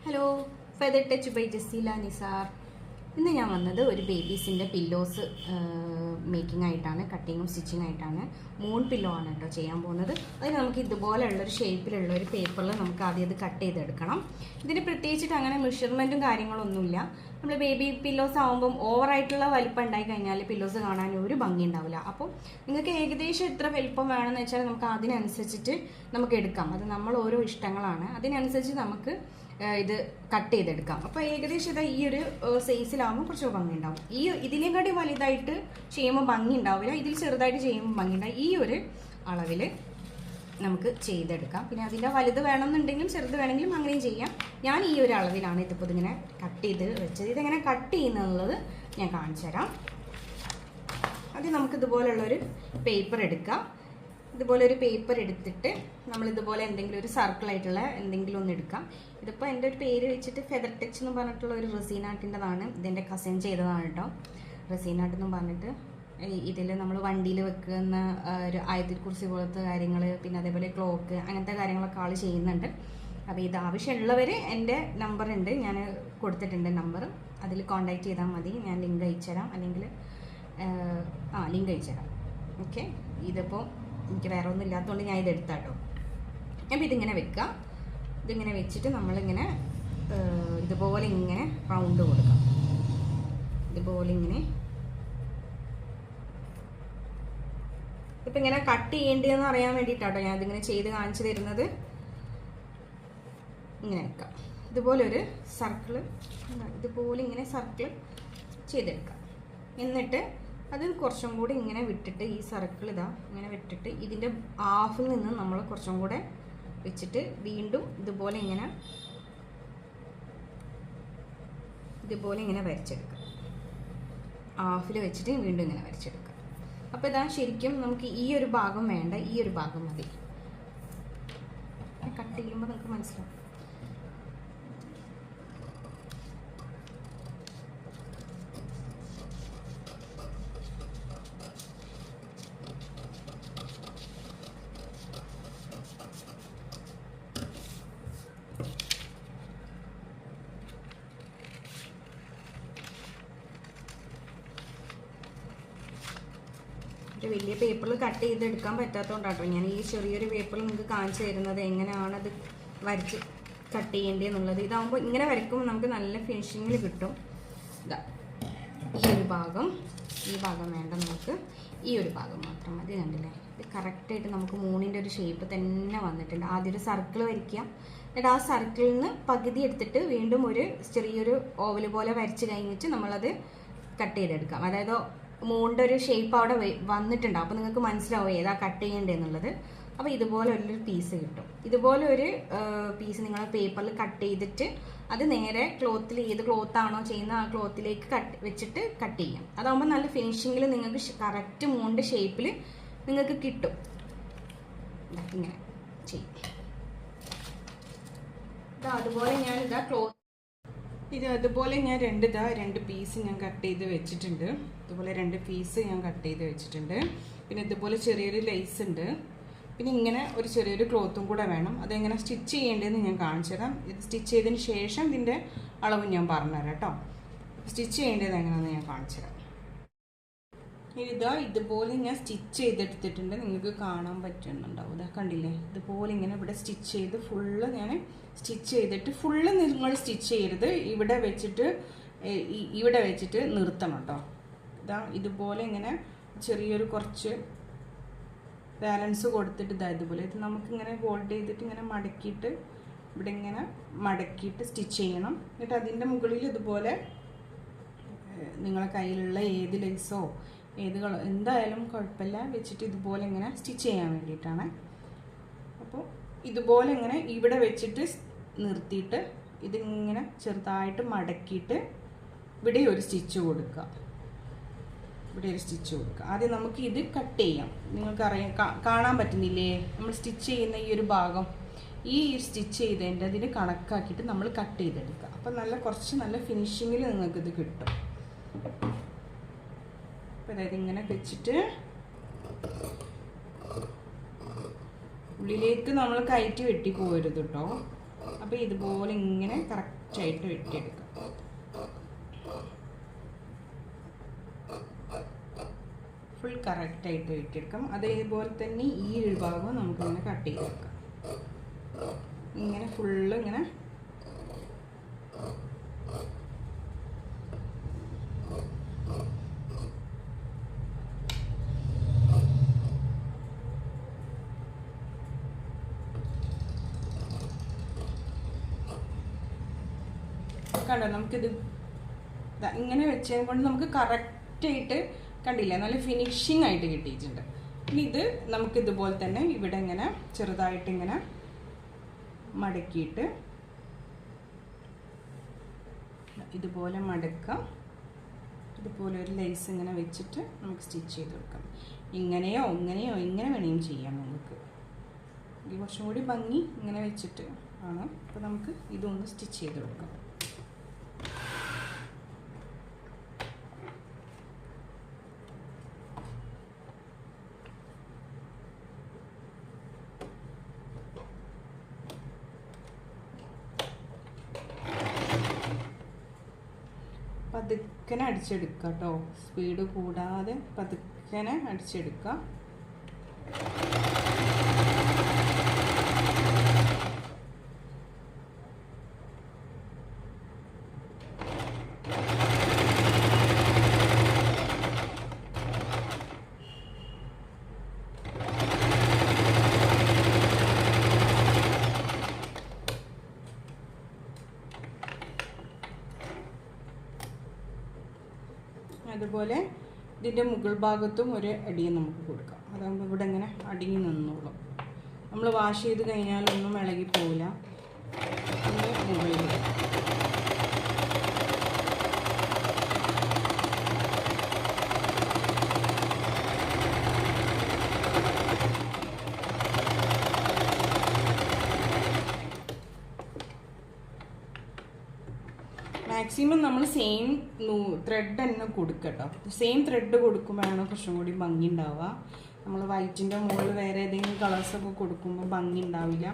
Hello, feather touch by Jaseela Nisar. ഇന്ന് ഞാൻ വന്നത് ഒരു ബേബീസിൻ്റെ പില്ലോസ് മേക്കിംഗ് ആയിട്ടാണ്, കട്ടിങ്ങും സ്റ്റിച്ചിങ് ആയിട്ടാണ്. മൂൺ പില്ലോ ആണ് കേട്ടോ ചെയ്യാൻ പോകുന്നത്. അതിന് നമുക്ക് ഇതുപോലെയുള്ളൊരു ഷേപ്പിലുള്ള ഒരു പേപ്പറിൽ നമുക്ക് ആദ്യം ഇത് കട്ട് ചെയ്തെടുക്കണം. ഇതിന് പ്രത്യേകിച്ചിട്ട് അങ്ങനെ മെഷർമെൻറ്റും കാര്യങ്ങളൊന്നുമില്ല. നമ്മൾ ബേബി പില്ലോസ് ആകുമ്പം ഓവറായിട്ടുള്ള വലിപ്പം ഉണ്ടായി കഴിഞ്ഞാൽ പില്ലോസ് കാണാൻ ഒരു ഭംഗി ഉണ്ടാവില്ല. അപ്പോൾ നിങ്ങൾക്ക് ഏകദേശം എത്ര വലിപ്പം വേണമെന്ന് വെച്ചാൽ നമുക്ക് അതിനനുസരിച്ചിട്ട് നമുക്ക് എടുക്കാം. അത് നമ്മൾ ഓരോ ഇഷ്ടങ്ങളാണ്, അതിനനുസരിച്ച് നമുക്ക് ഇത് കട്ട് ചെയ്തെടുക്കാം. അപ്പോൾ ഏകദേശം ഇതാ ഈ ഒരു സൈസിലാകുമ്പോൾ കുറച്ച് ഭംഗി ഉണ്ടാവും. ഇതിനെക്കാട്ടി വലുതായിട്ട് ചെയ്യുമ്പോൾ ഭംഗി ഉണ്ടാവില്ല, ഇതിൽ ചെറുതായിട്ട് ചെയ്യുമ്പോൾ ഭംഗി ഉണ്ടാവും. ഈ ഒരു അളവിൽ നമുക്ക് ചെയ്തെടുക്കാം. പിന്നെ അതിൻ്റെ വലുത് വേണമെന്നുണ്ടെങ്കിലും ചെറുത് വേണമെങ്കിലും അങ്ങനെയും ചെയ്യാം. ഞാൻ ഈ ഒരു അളവിലാണ് ഇതിപ്പോൾ ഇതിങ്ങനെ കട്ട് ചെയ്ത് വെച്ചത്. ഇതെങ്ങനെ കട്ട് ചെയ്യുന്നുള്ളത് ഞാൻ കാണിച്ചു തരാം. അത് നമുക്ക് ഇതുപോലുള്ളൊരു പേപ്പർ എടുക്കാം. ഇതുപോലെ ഒരു പേപ്പർ എടുത്തിട്ട് നമ്മളിതുപോലെ എന്തെങ്കിലും ഒരു സർക്കിളായിട്ടുള്ള എന്തെങ്കിലും ഒന്ന് എടുക്കാം. ഇതിപ്പോൾ എൻ്റെ ഒരു പേര് വെച്ചിട്ട് ഫെദർ ടച്ച് എന്ന് പറഞ്ഞിട്ടുള്ള ഒരു റെസീനാട്ടിൻ്റെതാണ്. ഇതെൻ്റെ കസിൻ ചെയ്തതാണ് കേട്ടോ. റെസീനാട്ട് എന്ന് പറഞ്ഞിട്ട് ഇതിൽ നമ്മൾ വണ്ടിയിൽ വെക്കുന്ന ഒരു ആയത്തിൽ കുറിച്ച് പോലത്തെ കാര്യങ്ങൾ, പിന്നെ അതേപോലെ ക്ലോക്ക്, അങ്ങനത്തെ കാര്യങ്ങളൊക്കെ ആൾ ചെയ്യുന്നുണ്ട്. അപ്പോൾ ഇത് ആവശ്യമുള്ളവർ എൻ്റെ നമ്പർ ഉണ്ട്, ഞാൻ കൊടുത്തിട്ടുണ്ട് നമ്പർ, അതിൽ കോൺടാക്റ്റ് ചെയ്താൽ മതി. ഞാൻ ലിങ്ക് അയച്ചു തരാം, അല്ലെങ്കിൽ ലിങ്ക് അയച്ചു തരാം. ഓക്കെ, ഇതിപ്പോൾ എനിക്ക് വേറെ ഒന്നും ഇല്ലാത്തതുകൊണ്ട് ഞാൻ ഇതെടുത്താം കേട്ടോ. അപ്പോൾ ഇതിങ്ങനെ വെക്കുക. ഇതിങ്ങനെ വെച്ചിട്ട് നമ്മളിങ്ങനെ ഇതുപോലെ ഇങ്ങനെ റൗണ്ട് കൊടുക്കാം. ഇതുപോലെ ഇങ്ങനെ ഇപ്പം ഇങ്ങനെ കട്ട് ചെയ്യേണ്ടതെന്ന് അറിയാൻ വേണ്ടിയിട്ടാട്ടോ ഞാൻ ഇതിങ്ങനെ ചെയ്ത് കാണിച്ചു തരുന്നത്. ഇങ്ങനെ വെക്കാം. ഇതുപോലെ ഒരു സർക്കിള്, ഇതുപോലെ ഇങ്ങനെ സർക്കിൾ ചെയ്തെടുക്കാം. എന്നിട്ട് അത് കുറച്ചും കൂടി ഇങ്ങനെ വിട്ടിട്ട് ഈ സർക്കിൾ ഇതാ ഇങ്ങനെ വിട്ടിട്ട് ഇതിൻ്റെ ഹാഫിൽ നിന്ന് നമ്മൾ കുറച്ചും കൂടെ വെച്ചിട്ട് വീണ്ടും ഇതുപോലെ ഇങ്ങനെ വരച്ചെടുക്കുക. ഹാഫിൽ വെച്ചിട്ട് വീണ്ടും ഇങ്ങനെ വരച്ചെടുക്കുക. അപ്പോൾ ഇതാ ശരിക്കും നമുക്ക് ഈ ഒരു ഭാഗം വേണ്ട, ഈ ഒരു ഭാഗം മതി. കട്ട് ചെയ്യുമ്പോൾ നമുക്ക് മനസ്സിലാവും. വലിയ പേപ്പറിൽ കട്ട് ചെയ്തെടുക്കാൻ പറ്റാത്തതുകൊണ്ടാട്ടോ ഞാൻ ഈ ചെറിയൊരു പേപ്പറിൽ നിങ്ങൾക്ക് കാണിച്ചു തരുന്നത് എങ്ങനെയാണ് അത് വരച്ച് കട്ട് ചെയ്യേണ്ടതെന്നുള്ളത്. ഇതാകുമ്പോൾ ഇങ്ങനെ വരയ്ക്കുമ്പോൾ നമുക്ക് നല്ല ഫിനിഷിങ്ങിൽ കിട്ടും. ഇതാ ഈ ഒരു ഭാഗം, ഈ ഭാഗം വേണ്ട, നമുക്ക് ഈ ഒരു ഭാഗം മാത്രം മതി. കണ്ടില്ലേ, ഇത് കറക്റ്റായിട്ട് നമുക്ക് മൂണിൻ്റെ ഒരു ഷേപ്പ് തന്നെ വന്നിട്ടുണ്ട്. ആദ്യം ഒരു സർക്കിൾ വരയ്ക്കുക, എന്നിട്ട് ആ സർക്കിളിൽ നിന്ന് പകുതി എടുത്തിട്ട് വീണ്ടും ഒരു ചെറിയൊരു ഓവൽ പോലെ വരച്ച് കഴിഞ്ഞിട്ട് നമ്മളത് കട്ട് ചെയ്തെടുക്കാം. അതായത് മൂണിൻ്റെ ഒരു ഷേപ്പ് അവിടെ വന്നിട്ടുണ്ടാവും. അപ്പോൾ നിങ്ങൾക്ക് മനസ്സിലാവും ഏതാ കട്ട് ചെയ്യേണ്ടതെന്നുള്ളത്. അപ്പോൾ ഇതുപോലെ ഒരു പീസ് കിട്ടും. ഇതുപോലെ ഒരു പീസ് നിങ്ങൾ പേപ്പറിൽ കട്ട് ചെയ്തിട്ട് അത് നേരെ ക്ലോത്തിൽ, ഏത് ക്ലോത്താണോ ചെയ്യുന്ന ആ ക്ലോത്തിലേക്ക് വെച്ചിട്ട് കട്ട് ചെയ്യാം. അതാകുമ്പോൾ നല്ല ഫിനിഷിങ്ങിൽ നിങ്ങൾക്ക് കറക്റ്റ് മൂണിൻ്റെ ഷേപ്പിൽ നിങ്ങൾക്ക് കിട്ടും. ഇങ്ങനെ ചെയ്യും. അതുപോലെ ഞാനിതാ അതുപോലെ ഞാൻ രണ്ട് പീസ് ഞാൻ കട്ട് ചെയ്ത് വെച്ചിട്ടുണ്ട്. ഇതുപോലെ 2 പീസ് ഞാൻ കട്ട് ചെയ്ത് വെച്ചിട്ടുണ്ട്. പിന്നെ ഇതുപോലെ ചെറിയൊരു ലേസ് ഉണ്ട്. പിന്നെ ഇങ്ങനെ ഒരു ചെറിയൊരു ക്ലോത്തും കൂടെ വേണം. അതെങ്ങനെ സ്റ്റിച്ച് ചെയ്യേണ്ടതെന്ന് ഞാൻ കാണിച്ചു തരാം. ഇത് സ്റ്റിച്ച് ചെയ്തതിന് ശേഷം ഇതിൻ്റെ അളവ് ഞാൻ പറഞ്ഞുതരാം കേട്ടോ. സ്റ്റിച്ച് ചെയ്യേണ്ടത് എങ്ങനെയാണെന്ന് ഞാൻ കാണിച്ചു തരാം. ഇതുപോലെ ഞാൻ സ്റ്റിച്ച് ചെയ്തെടുത്തിട്ടുണ്ട്. നിങ്ങൾക്ക് കാണാൻ പറ്റുന്നുണ്ടാവും. ഇതാ കണ്ടില്ലേ, ഇതുപോലെ ഇങ്ങനെ ഇവിടെ സ്റ്റിച്ച് ചെയ്ത് ഫുള്ള് ഞാൻ സ്റ്റിച്ച് ചെയ്തിട്ട് ഫുള്ള് നിങ്ങൾ സ്റ്റിച്ച് ചെയ്യരുത്. ഇവിടെ വെച്ചിട്ട് നിർത്തണം കേട്ടോ. ഇതാ ഇതുപോലെ ഇങ്ങനെ ചെറിയൊരു കുറച്ച് ബാലൻസ് കൊടുത്തിട്ട് ഇതുപോലെ ഇത് നമുക്കിങ്ങനെ ഫോൾഡ് ചെയ്തിട്ട് ഇങ്ങനെ മടക്കിയിട്ട് ഇവിടെ ഇങ്ങനെ മടക്കിയിട്ട് സ്റ്റിച്ച് ചെയ്യണം. എന്നിട്ട് അതിൻ്റെ മുകളിൽ ഇതുപോലെ നിങ്ങളെ കയ്യിലുള്ള ഏത് ലേസോ എന്തായാലും കുഴപ്പമില്ല വെച്ചിട്ട് ഇതുപോലെ ഇങ്ങനെ സ്റ്റിച്ച് ചെയ്യാൻ വേണ്ടിയിട്ടാണ്. അപ്പോൾ ഇതുപോലെ ഇങ്ങനെ ഇവിടെ വെച്ചിട്ട് നിർത്തിയിട്ട് ഇതിങ്ങനെ ചെറുതായിട്ട് മടക്കിയിട്ട് ഇവിടെ ഒരു സ്റ്റിച്ച് കൊടുക്കുക. ആദ്യം നമുക്ക് ഇത് കട്ട് ചെയ്യാം. നിങ്ങൾക്കറിയാം, കാണാൻ പറ്റുന്നില്ലേ, നമ്മൾ സ്റ്റിച്ച് ചെയ്യുന്ന ഈ ഒരു ഭാഗം, ഈ സ്റ്റിച്ച് ചെയ്തതിൻ്റെ അതിന് കണക്കാക്കിയിട്ട് നമ്മൾ കട്ട് ചെയ്തെടുക്കുക. അപ്പം കുറച്ച് നല്ല ഫിനിഷിങ്ങിൽ നിങ്ങൾക്കിത് കിട്ടും. അപ്പോൾ അതായത് ഇങ്ങനെ വെച്ചിട്ട് ഉള്ളിലേക്ക് നമ്മൾ കയറ്റി വെട്ടി പോകരുത് കേട്ടോ. അപ്പോൾ ഇതുപോലെ ഇങ്ങനെ കറക്റ്റായിട്ട് വെട്ടിയെടുക്കാം. ഫുൾ കറക്റ്റായിട്ട് വെട്ടിയെടുക്കാം. അതേപോലെ തന്നെ ഈ ഒരു ഭാഗം നമുക്കിങ്ങനെ കട്ട് ചെയ്തെടുക്കാം. ഇങ്ങനെ ഫുള്ള് ഇങ്ങനെ കണ്ടോ. നമുക്കിത് ഇങ്ങനെ വെച്ചതിനെ കൊണ്ട് നമുക്ക് കറക്റ്റായിട്ട് കണ്ടില്ല, നല്ല ഫിനിഷിംഗ് ആയിട്ട് കിട്ടിയിട്ടുണ്ട്. ഇനി ഇത് നമുക്കിതുപോലെ തന്നെ ഇവിടെ ഇങ്ങനെ ചെറുതായിട്ട് ഇങ്ങനെ മടക്കിയിട്ട് ഇതുപോലെ മടക്കാം. ഇതുപോലെ ഒരു ലേസ് ഇങ്ങനെ വെച്ചിട്ട് നമുക്ക് സ്റ്റിച്ച് ചെയ്ത് കൊടുക്കാം. ഇങ്ങനെയോ ഇങ്ങനെ വേണമെങ്കിലും ചെയ്യാം നമുക്ക്. ഇത് കുറച്ചും കൂടി ഭംഗി ഇങ്ങനെ വെച്ചിട്ട് ആണ്. അപ്പോൾ നമുക്ക് ഇതൊന്ന് സ്റ്റിച്ച് ചെയ്ത് കൊടുക്കാം. പതുക്കനെ അടിച്ചെടുക്കുക കേട്ടോ, സ്പീഡ് കൂടാതെ പതുക്കനെ അടിച്ചെടുക്കുക. അതുപോലെ ഇതിൻ്റെ മുകൾ ഭാഗത്തും ഒരു അടിയും നമുക്ക് കൊടുക്കാം. അതാകുമ്പോൾ ഇവിടെ ഇങ്ങനെ അടിങ്ങി നിന്നോളും. നമ്മൾ വാഷ് ചെയ്ത് കഴിഞ്ഞാലൊന്നും ഇളകി പോവില്ല. മുകളിൽ മാക്സിമം നമ്മൾ സെയിം ത്രെഡ് തന്നെ കൊടുക്കുക കേട്ടോ. സെയിം ത്രെഡ് കൊടുക്കുമ്പോഴാണ് കുറച്ചും കൂടി ഭംഗി ഉണ്ടാവുക. നമ്മൾ വൈറ്റിൻ്റെ മുകളിൽ വേറെ ഏതെങ്കിലും കളേഴ്സൊക്കെ കൊടുക്കുമ്പോൾ ഭംഗി ഉണ്ടാവില്ല.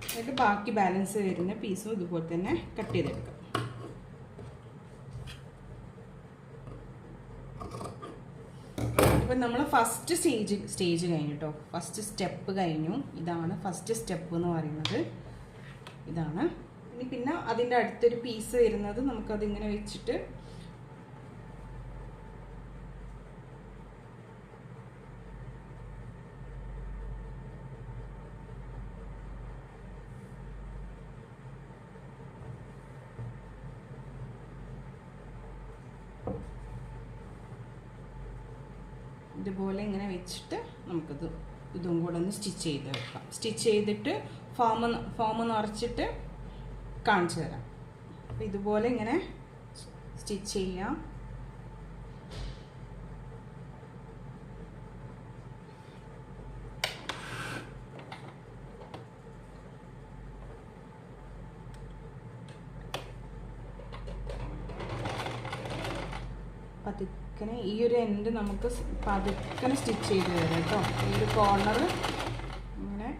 എന്നിട്ട് ബാക്കി ബാലൻസ് വരുന്ന പീസും ഇതുപോലെ തന്നെ കട്ട് ചെയ്തെടുക്കാം. ഇപ്പം നമ്മൾ ഫസ്റ്റ് സ്റ്റേജ് കഴിഞ്ഞു കേട്ടോ. ഫസ്റ്റ് സ്റ്റെപ്പ് കഴിഞ്ഞു. ഇതാണ് ഫസ്റ്റ് സ്റ്റെപ്പ് എന്ന് പറയുന്നത്. ഇതാണ്. ഇനി പിന്നെ അതിൻ്റെ അടുത്തൊരു പീസ് വരുന്നത് നമുക്കതിങ്ങനെ വെച്ചിട്ട് ഇതുപോലെ ഇങ്ങനെ വെച്ചിട്ട് നമുക്കത് ഇതും കൂടെ ഒന്ന് സ്റ്റിച്ച് ചെയ്ത് വെക്കാം. സ്റ്റിച്ച് ചെയ്തിട്ട് ഫോം നിറച്ചിട്ട് കാണിച്ചു തരാം. അപ്പോൾ ഇതുപോലെ ഇങ്ങനെ സ്റ്റിച്ച് ചെയ്യാം. പതുക്കനെ ഈ ഒരു എൻഡ് നമുക്ക് പതുക്കനെ സ്റ്റിച്ച് ചെയ്ത് തരാം കേട്ടോ. ഈ ഒരു കോർണർ ഇങ്ങനെ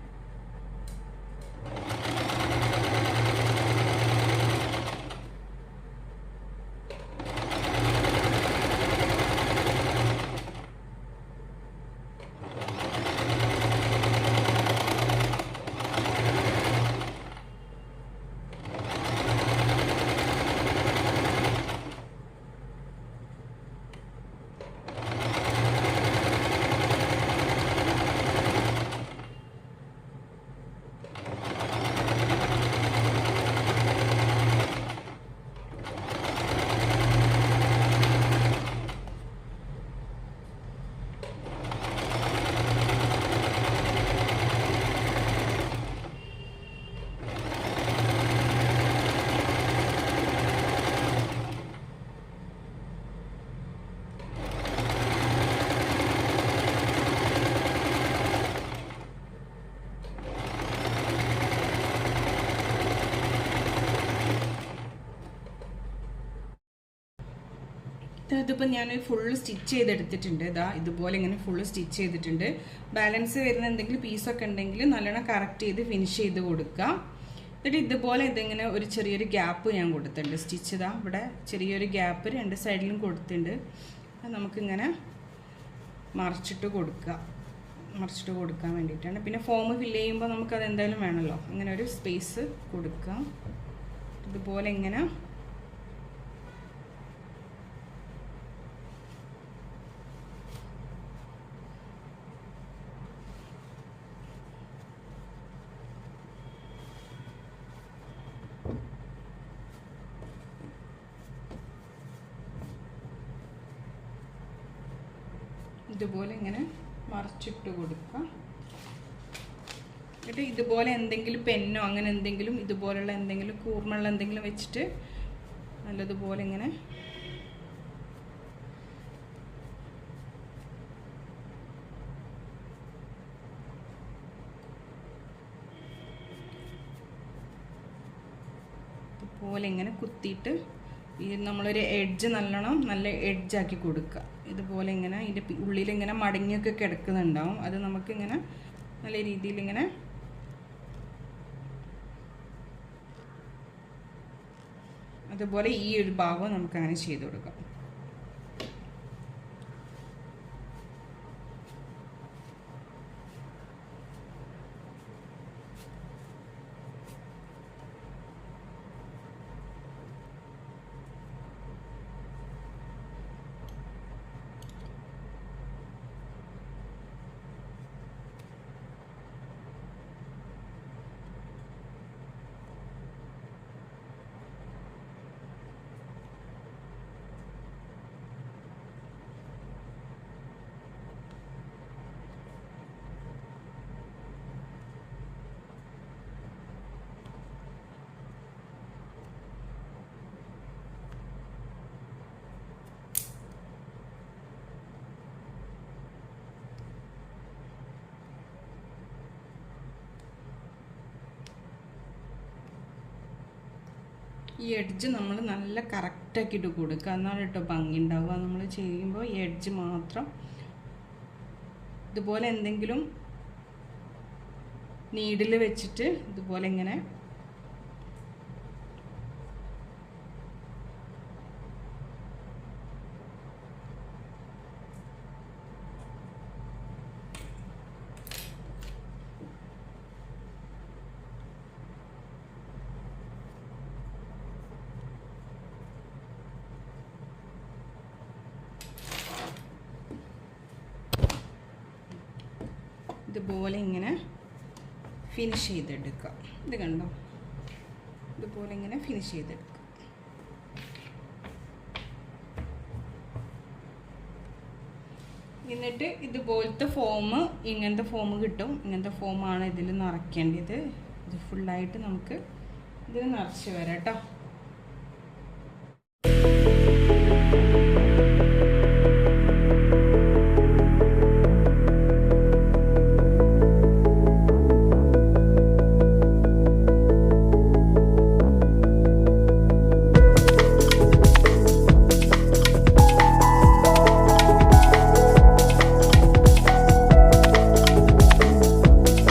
ഇതിപ്പോൾ ഞാൻ ഫുള്ള് സ്റ്റിച്ച് ചെയ്തെടുത്തിട്ടുണ്ട്. ഇതാ ഇതുപോലെ ഇങ്ങനെ ഫുള്ള് സ്റ്റിച്ച് ചെയ്തിട്ടുണ്ട്. ബാലൻസ് വരുന്ന എന്തെങ്കിലും പീസൊക്കെ ഉണ്ടെങ്കിൽ നല്ലോണം കറക്റ്റ് ചെയ്ത് ഫിനിഷ് ചെയ്ത് കൊടുക്കുക. എന്നിട്ട് ഇതുപോലെ ഇതിങ്ങനെ ഒരു ചെറിയൊരു ഗ്യാപ്പ് ഞാൻ കൊടുത്തിട്ടുണ്ട്. സ്റ്റിച്ച് ഇതാ ഇവിടെ ചെറിയൊരു ഗ്യാപ്പ് 2 സൈഡിലും കൊടുത്തിട്ടുണ്ട്. അത് നമുക്കിങ്ങനെ മറിച്ചിട്ട് കൊടുക്കാൻ വേണ്ടിയിട്ടാണ്. പിന്നെ ഫോം ഫില്ല് ചെയ്യുമ്പോൾ നമുക്കത് എന്തായാലും വേണമല്ലോ. അങ്ങനെ ഒരു സ്പേസ് കൊടുക്കാം. ഇതുപോലെ ഇങ്ങനെ മറിച്ചിട്ട് കൊടുക്കാം. എന്നിട്ട് ഇതുപോലെ എന്തെങ്കിലും പെന്നോ അങ്ങനെ എന്തെങ്കിലും ഇതുപോലുള്ള എന്തെങ്കിലും കൂർമുള്ള എന്തെങ്കിലും വെച്ചിട്ട് നല്ലതുപോലെ ഇങ്ങനെ കുത്തിയിട്ട് നമ്മളൊരു എഡ്ജ് നല്ല എഡ്ജാക്കി കൊടുക്കുക. ഇതുപോലെ ഇങ്ങനെ ഇതിൻ്റെ ഉള്ളിലിങ്ങനെ മടങ്ങിയൊക്കെ കിടക്കുന്നുണ്ടാവും. അത് നമുക്കിങ്ങനെ നല്ല രീതിയിൽ ഇങ്ങനെ അതുപോലെ ഈ ഒരു ഭാഗം നമുക്കങ്ങനെ ചെയ്ത് കൊടുക്കാം. ഈ എഡ്ജ് നമ്മൾ നല്ല കറക്റ്റാക്കിയിട്ട് കൊടുക്കുക. എന്നാണ് കേട്ടോ ഭംഗി ഉണ്ടാവുക. നമ്മൾ ചെയ്യുമ്പോൾ ഈ എഡ്ജ് മാത്രം ഇതുപോലെ എന്തെങ്കിലും നീഡിൽ വെച്ചിട്ട് ഇതുപോലെ ഇങ്ങനെ ഇങ്ങനെ ഫിനിഷ് ചെയ്തെടുക്കുക. ഇത് കണ്ടോ, ഇതുപോലെ ഇങ്ങനെ ഫിനിഷ് ചെയ്തെടുക്കുക. എന്നിട്ട് ഇതുപോലത്തെ ഫോം, ഇങ്ങനത്തെ ഫോം കിട്ടും. ഇങ്ങനത്തെ ഫോമാണ് ഇതിൽ നിറയ്ക്കേണ്ടത്. ഇത് ഫുള്ളായിട്ട് നമുക്ക് ഇതിൽ നിറച്ച് വരാം കേട്ടോ.